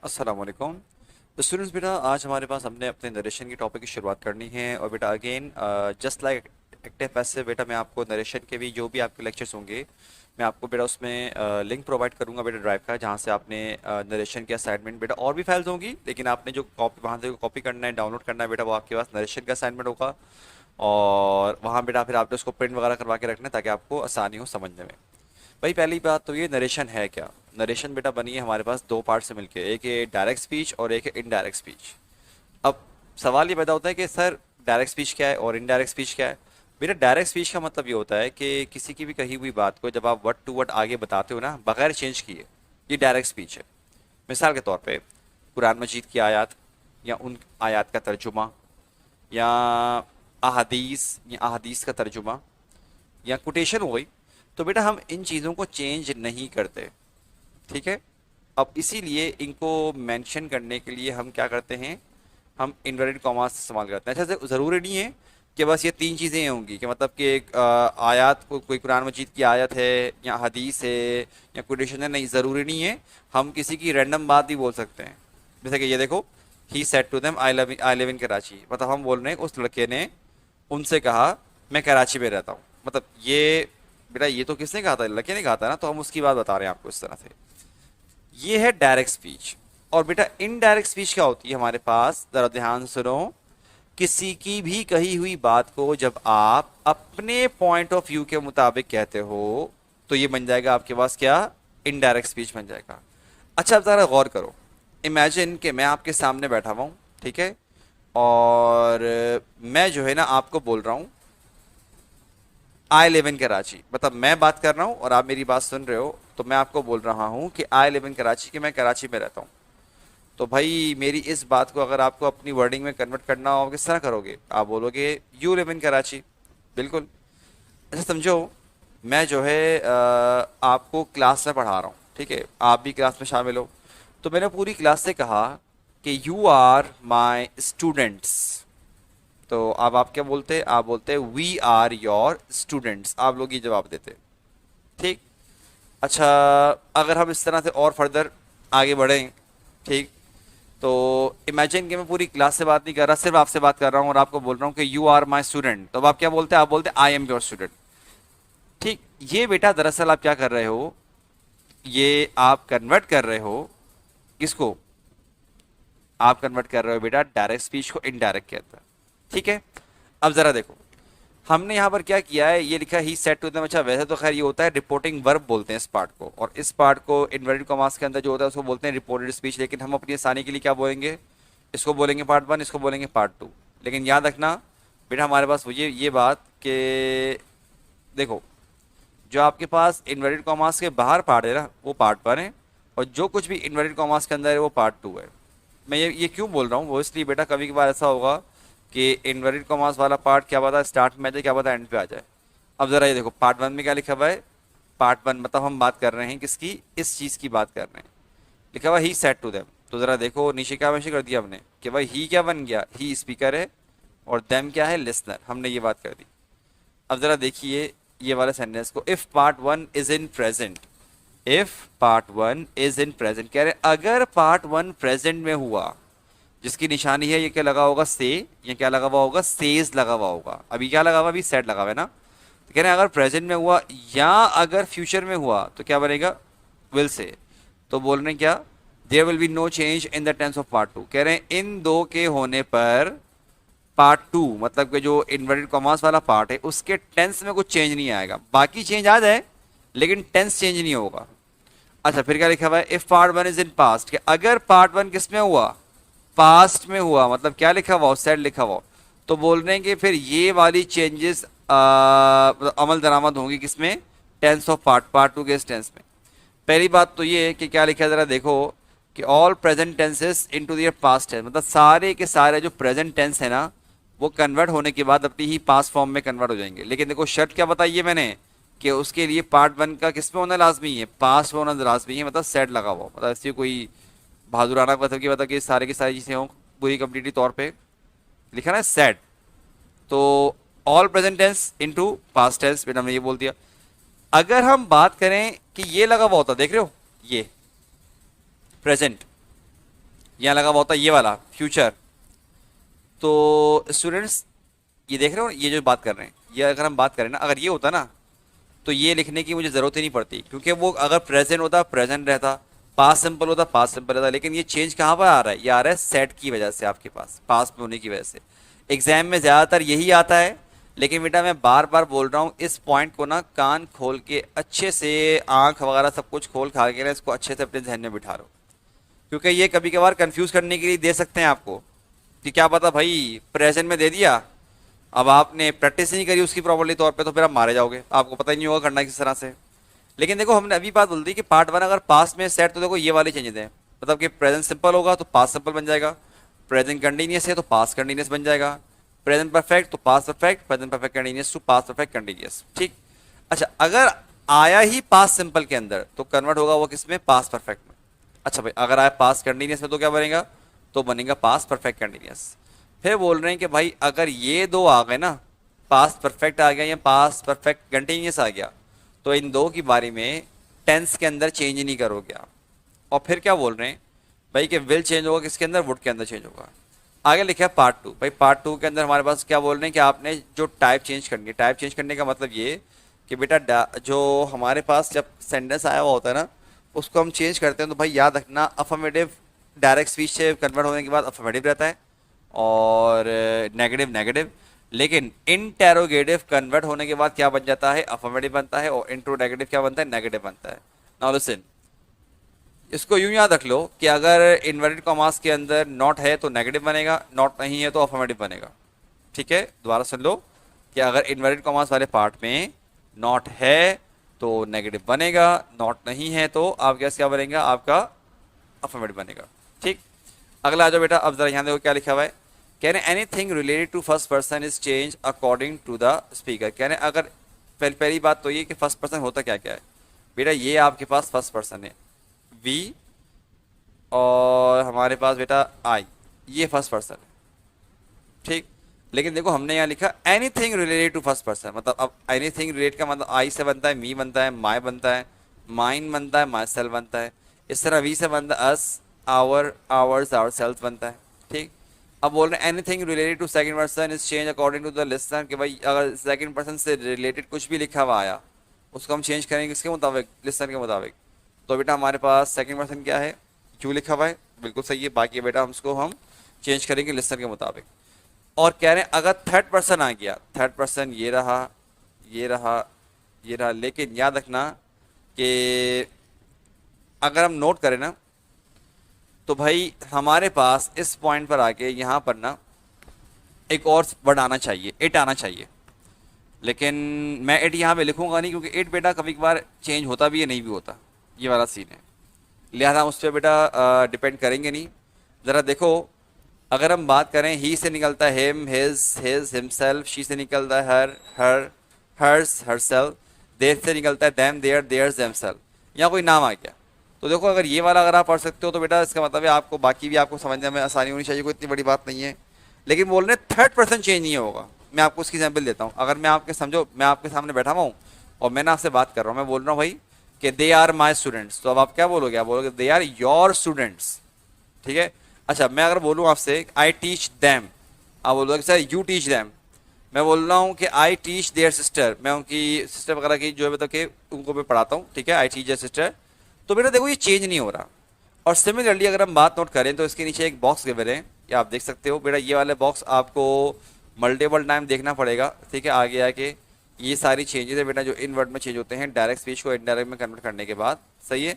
अस्सलाम वालेकुम। तो स्टूडेंट्स बेटा, आज हमारे पास हमने अपने नरेशन की टॉपिक की शुरुआत करनी है। और बेटा again just like active passive, बेटा मैं आपको नरेशन के भी जो भी आपके लेक्चर्स होंगे, मैं आपको बेटा उसमें लिंक प्रोवाइड करूंगा बेटा ड्राइव का, जहाँ से आपने नरेशन के असाइनमेंट, बेटा और भी फाइल्स होंगी, लेकिन आपने जो कॉपी वहाँ से कॉपी करना है, डाउनलोड करना है बेटा, वो आपके पास नरेशन का असाइनमेंट होगा। और वहाँ बेटा फिर आपने उसको प्रिंट वगैरह करवा के रखना है, ताकि आपको आसानी हो समझने में। भाई पहली बात तो ये, नरेशन है क्या? नरेशन बेटा बनी है हमारे पास दो पार्ट से मिलके, एक है डायरेक्ट स्पीच और एक है इनडायरेक्ट स्पीच। अब सवाल ये पैदा होता है कि सर डायरेक्ट स्पीच क्या है और इनडायरेक्ट स्पीच क्या है? बेटा डायरेक्ट स्पीच का मतलब ये होता है कि किसी की भी कही हुई बात को जब आप वर्ड टू वर्ड आगे बताते हो ना, बगैर चेंज किए, ये डायरेक्ट स्पीच है। मिसाल के तौर पे कुरान मजीद की आयत, या उन आयत का तर्जुमा, या अहादीस का तर्जुमा, या कोटेशन हो गई, तो बेटा हम इन चीज़ों को चेंज नहीं करते। ठीक है। अब इसीलिए इनको मेंशन करने के लिए हम क्या करते हैं, हम इन्वर्टेड कॉमास इस्तेमाल करते हैं। अच्छा, ज़रूरी नहीं है कि बस ये तीन चीज़ें होंगी, कि मतलब कि एक आयत को, कोई कुरान मजीद की आयत है या हदीस है या कोटेशन है, नहीं, ज़रूरी नहीं है। हम किसी की रैंडम बात भी बोल सकते हैं। जैसे कि ये देखो, he said to them I live in Karachi, मतलब हम बोल रहे हैं उस लड़के ने उनसे कहा मैं कराची में रहता हूँ। मतलब ये बेटा, ये तो किसने कहा था? लड़के ने कहा था ना, तो हम उसकी बात बता रहे हैं आपको इस तरह से। ये है डायरेक्ट स्पीच। और बेटा इनडायरेक्ट स्पीच क्या होती है हमारे पास? जरा ध्यान सुनो। किसी की भी कही हुई बात को जब आप अपने पॉइंट ऑफ व्यू के मुताबिक कहते हो, तो ये बन जाएगा आपके पास क्या? इनडायरेक्ट स्पीच बन जाएगा। अच्छा, अब जरा गौर करो। इमेजिन कि मैं आपके सामने बैठा हुआ हूँ, ठीक है, और मैं जो है ना आपको बोल रहा हूँ आई लिव इन कराची, मतलब मैं बात कर रहा हूँ और आप मेरी बात सुन रहे हो, तो मैं आपको बोल रहा हूँ कि आई लिव इन कराची, कि मैं कराची में रहता हूँ। तो भाई मेरी इस बात को अगर आपको अपनी वर्डिंग में कन्वर्ट करना हो, किस तरह करोगे? आप बोलोगे यू लिव इन कराची। बिल्कुल। ऐसा समझो, मैं जो है आपको क्लास में पढ़ा रहा हूँ, ठीक है, आप भी क्लास में शामिल हो। तो मैंने पूरी क्लास से कहा कि यू आर माई स्टूडेंट्स। तो अब आप क्या बोलते? आप बोलते वी आर योर स्टूडेंट्स, आप लोग ये जवाब देते। ठीक। अच्छा, अगर हम इस तरह से और फर्दर आगे बढ़ें, ठीक, तो इमेजिन कि मैं पूरी क्लास से बात नहीं कर रहा, सिर्फ आपसे बात कर रहा हूँ और आपको बोल रहा हूँ कि यू आर माई स्टूडेंट। तो अब आप क्या बोलते हैं? आप बोलते आई एम योर स्टूडेंट। ठीक। ये बेटा दरअसल आप क्या कर रहे हो, ये आप कन्वर्ट कर रहे हो किसको? आप कन्वर्ट कर रहे हो बेटा डायरेक्ट स्पीच को इनडायरेक्ट के अंदर। ठीक है। अब जरा देखो, हमने यहाँ पर क्या किया है, ये लिखा ही सेट टू देम। अच्छा, वैसे तो खैर ये होता है रिपोर्टिंग वर्ब बोलते हैं इस पार्ट को, और इस पार्ट को इन्वर्टेड कॉमास के अंदर जो होता है उसको बोलते हैं रिपोर्टेड स्पीच। लेकिन हम अपनी आसानी के लिए क्या बोलेंगे? इसको बोलेंगे पार्ट वन, इसको बोलेंगे पार्ट टू। लेकिन याद रखना बेटा, हमारे पास वो ये बात कि देखो, जो आपके पास इन्वर्टेड कॉमास के बाहर पार्ट है ना, वो पार्ट वन है, और जो कुछ भी इन्वर्टेड कॉमास के अंदर है वो पार्ट टू है। मैं ये क्यों बोल रहा हूँ, वो इसलिए बेटा कभी कभार ऐसा होगा कि इन्वर्टेड कॉमास वाला पार्ट क्या पता स्टार्ट में आ जाए, क्या पता एंड पे आ जाए। अब जरा ये देखो, पार्ट वन में क्या लिखा हुआ है? पार्ट वन मतलब हम बात कर रहे हैं किसकी? इस चीज़ की बात कर रहे हैं। लिखा हुआ ही सेड टू देम। तो जरा देखो नीचे क्या मेंशन कर दिया हमने कि भाई ही क्या बन गया? ही स्पीकर है, और देम क्या है? लिसनर। हमने ये बात कर दी। अब जरा देखिए ये वाले सेंटेंस को, if part one is in present. If part one is in present, कह रहे अगर पार्ट वन प्रेजेंट में हुआ, जिसकी निशानी है ये क्या लगा होगा? से। ये क्या लगा हुआ होगा? सेज लगा हुआ होगा। अभी क्या लगा हुआ? अभी सेट लगा हुआ है ना। तो कह रहे हैं अगर प्रेजेंट में हुआ या अगर फ्यूचर में हुआ तो क्या बनेगा? Will say. तो बोल रहे हैं क्या? There will be no change in the tense of part two. कह रहे हैं इन दो के होने पर पार्ट टू, मतलब कि जो इन्वर्टेड कॉमास वाला पार्ट है उसके टेंस में कुछ चेंज नहीं आएगा। बाकी चेंज आ जाए लेकिन टेंस चेंज नहीं होगा। अच्छा, फिर क्या लिखा हुआ है? If part one is in past, अगर पार्ट वन किस में हुआ? पास्ट में हुआ। मतलब क्या लिखा हुआ? सेड लिखा हुआ। तो बोल रहे हैं कि फिर ये वाली चेंजेस अमल दरामद होंगी किसमें? टेंस ऑफ पार्ट टू के इस टेंस में। पहली बात तो ये है कि क्या लिखा है, जरा देखो कि all present tenses into their past tense, मतलब सारे के सारे जो प्रेजेंट टेंस है ना, वो कन्वर्ट होने के बाद अपनी ही पास्ट फॉर्म में कन्वर्ट हो जाएंगे। लेकिन देखो शर्त क्या बताई है मैंने, कि उसके लिए पार्ट वन का किस में होना लाजमी है? पास्ट में होना लाजमी है, मतलब सेट लगा हुआ, मतलब ऐसी कोई बहादुराना मतलब कि मतलब कि सारे की सारी चीज़ें हों पूरी कंप्लीटली तौर पे। लिखा ना सेट। तो all present tense into past tense, बेटा हमने ये बोल दिया। अगर हम बात करें कि ये लगा हुआ होता, देख रहे हो ये प्रेजेंट, यहाँ लगा हुआ होता ये वाला फ्यूचर। तो स्टूडेंट्स ये देख रहे हो, ये जो बात कर रहे हैं, ये अगर हम बात करें ना, अगर ये होता ना तो ये लिखने की मुझे ज़रूरत ही नहीं पड़ती, क्योंकि वो अगर प्रेजेंट होता प्रेजेंट रहता, पास्ट सिंपल होता पास्ट सिंपल रहता। लेकिन ये चेंज कहाँ पर आ रहा है, ये आ रहा है सेट की वजह से, आपके पास पास में होने की वजह से। एग्जाम में ज़्यादातर यही आता है। लेकिन बेटा मैं बार बार बोल रहा हूँ, इस पॉइंट को ना कान खोल के अच्छे से, आँख वगैरह सब कुछ खोल खा के ना इसको अच्छे से अपने जहन में बिठा लो, क्योंकि ये कभी कभार कंफ्यूज करने के लिए दे सकते हैं आपको कि क्या पता भाई प्रेजेंट में दे दिया, अब आपने प्रैक्टिस नहीं करी उसकी प्रॉपरली तौर पे, तो फिर आप मारे जाओगे, आपको पता ही नहीं होगा करना किस तरह से। लेकिन देखो हमने अभी बात बोल दी कि पार्ट वन अगर पास्ट में सेट, तो देखो ये वाले चेंजेस हैं, मतलब कि प्रेजेंट सिंपल होगा तो पास्ट सिंपल बन जाएगा, प्रेजेंट कंटिन्यूस है तो पास्ट कंटिन्यूस बन जाएगा, प्रेजेंट परफेक्ट तो past perfect, present perfect continuous to past perfect continuous. ठीक। अच्छा, अगर आया ही पास्ट सिंपल के अंदर तो कन्वर्ट होगा वो किसमें, पास्ट परफेक्ट में। अच्छा भाई, अगर आया पास्ट कंटिन्यूस में तो क्या बनेगा, तो बनेगा पास्ट परफेक्ट कंटिन्यूस। फिर बोल रहे हैं कि भाई अगर ये दो आ गए ना, पास्ट परफेक्ट आ गया या पास्ट परफेक्ट कंटिन्यूस आ गया, तो इन दो की बारी में टेंस के अंदर चेंज नहीं करोगे आप। और फिर क्या बोल रहे हैं भाई कि विल चेंज होगा किसके अंदर, वुड के अंदर चेंज होगा। आगे लिखा है पार्ट टू। भाई पार्ट टू के अंदर हमारे पास क्या बोल रहे हैं कि आपने जो टाइप चेंज करनी है, टाइप चेंज करने का मतलब ये कि बेटा जो हमारे पास जब सेंटेंस आया हुआ होता है ना, उसको हम चेंज करते हैं, तो भाई याद रखना अफर्मेटिव डायरेक्ट स्पीच से कन्वर्ट होने के बाद अफर्मेटिव रहता है, और नेगेटिव नेगेटिव। लेकिन इंटेरोगेटिव कन्वर्ट होने के बाद क्या बन जाता है, अफर्मेटिव बनता है, और इंट्रोनेगेटिव क्या बनता है, नेगेटिव बनता है। नाउ लिसन, इसको यूं याद रख लो कि अगर इन्वर्टेड कॉमास के अंदर नॉट है तो नेगेटिव बनेगा, नॉट नहीं है तो अफर्मेटिव बनेगा। ठीक है, दोबारा सुन लो कि अगर इन्वर्टेड कॉमास वाले पार्ट में नॉट है तो नेगेटिव बनेगा, नॉट नहीं है तो आप क्या बनेगा, आपका अफर्मेटिव बनेगा। ठीक। अगला आ जाओ बेटा, अब जरा यहाँ देखो क्या लिखा हुआ है। कह रहे anything related to first person is change according to the speaker. कह रहे अगर पहली बात तो ये कि फर्स्ट पर्सन होता क्या क्या है बेटा, ये आपके पास फर्स्ट पर्सन है वी, और हमारे पास बेटा आई, ये फर्स्ट पर्सन है। ठीक। लेकिन देखो हमने यहाँ लिखा anything related to first person, मतलब अब एनीथिंग रिलेट का मतलब आई से बनता है, मी बनता है, माई बनता है, माइन बनता है, माई सेल्फ बनता है। इस तरह वी से बनता है us, our, ours, our self बनता है। ठीक। अब बोल रहे हैं anything related to second person is change according to the listener, कि भाई अगर सेकंड पर्सन से रिलेटेड कुछ भी लिखा हुआ आया उसको हम चेंज करेंगे किसके मुताबिक, लिसनर के मुताबिक। तो बेटा हमारे पास सेकंड पर्सन क्या है, क्यों लिखा हुआ है, बिल्कुल सही है। बाकी बेटा हम चेंज करेंगे लिसनर के मुताबिक। और कह रहे हैं अगर थर्ड पर्सन आ गया, थर्ड पर्सन ये रहा, ये रहा, ये रहा, लेकिन याद रखना कि अगर हम नोट करें ना, तो भाई हमारे पास इस पॉइंट पर आके यहाँ पर ना एक और वर्ड आना चाहिए, इट आना चाहिए। लेकिन मैं इट यहाँ पे लिखूंगा नहीं, क्योंकि इट बेटा कभी कभार चेंज होता भी है, नहीं भी होता, ये वाला सीन है। लिहाजा हम उस पर बेटा डिपेंड करेंगे नहीं। ज़रा देखो, अगर हम बात करें ही से निकलता है हिम, हिज, हिमसेल्फ। शी से निकलता है हर, हर्स, हरसेल्फ। देयर से निकलता है देम, देयर, देयर्स, देमसेल्फ। यहाँ कोई नाम आ गया तो देखो, अगर ये वाला अगर आप पढ़ सकते हो तो बेटा इसका मतलब है आपको बाकी भी आपको समझने में आसानी होनी चाहिए, कोई इतनी बड़ी बात नहीं है। लेकिन बोल रहे थर्ड पर्सन चेंज नहीं होगा। मैं आपको उसकी एग्जाम्पल देता हूँ। अगर मैं आपके समझो, मैं आपके सामने बैठा हुआ हूँ और मैंने आपसे बात कर रहा हूँ, मैं बोल रहा हूँ भाई कि दे आर माई स्टूडेंट्स, तो अब आप क्या बोलोगे, आप बोलोगे दे आर योर स्टूडेंट्स। ठीक है। अच्छा, मैं अगर बोलूँ आपसे आई टीच दैम, आप बोलोगे सर यू टीच दैम। मैं बोल रहा हूँ कि आई टीच देयर सिस्टर, मैं उनकी सिस्टर वगैरह की जो है मतलब कि उनको मैं पढ़ाता हूँ। ठीक है, आई टीच देयर सिस्टर। तो बेटा देखो ये चेंज नहीं हो रहा। और सिमिलरली अगर हम बात नोट करें तो इसके नीचे एक बॉक्स गिवन है, ये आप देख सकते हो। बेटा ये वाले बॉक्स आपको मल्टीपल टाइम देखना पड़ेगा। ठीक है, आगे आके ये सारी चेंजेस है बेटा जो इन वर्ड में चेंज होते हैं डायरेक्ट स्पीच को इनडायरेक्ट में कन्वर्ट करने के बाद। सही है,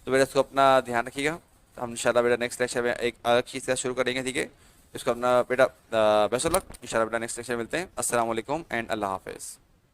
तो बेटा इसको अपना ध्यान रखिएगा। हम इंशाल्लाह बेटा नेक्स्ट लेक्चर में एक अलग चीज़ का शुरू करेंगे। ठीक है, इसको अपना बेटा बेस्ट ऑफ लक। इंशाल्लाह बेटा नेक्स्ट लेक्चर मिलते हैं। अस्सलाम वालेकुम एंड अल्लाह हाफिज़।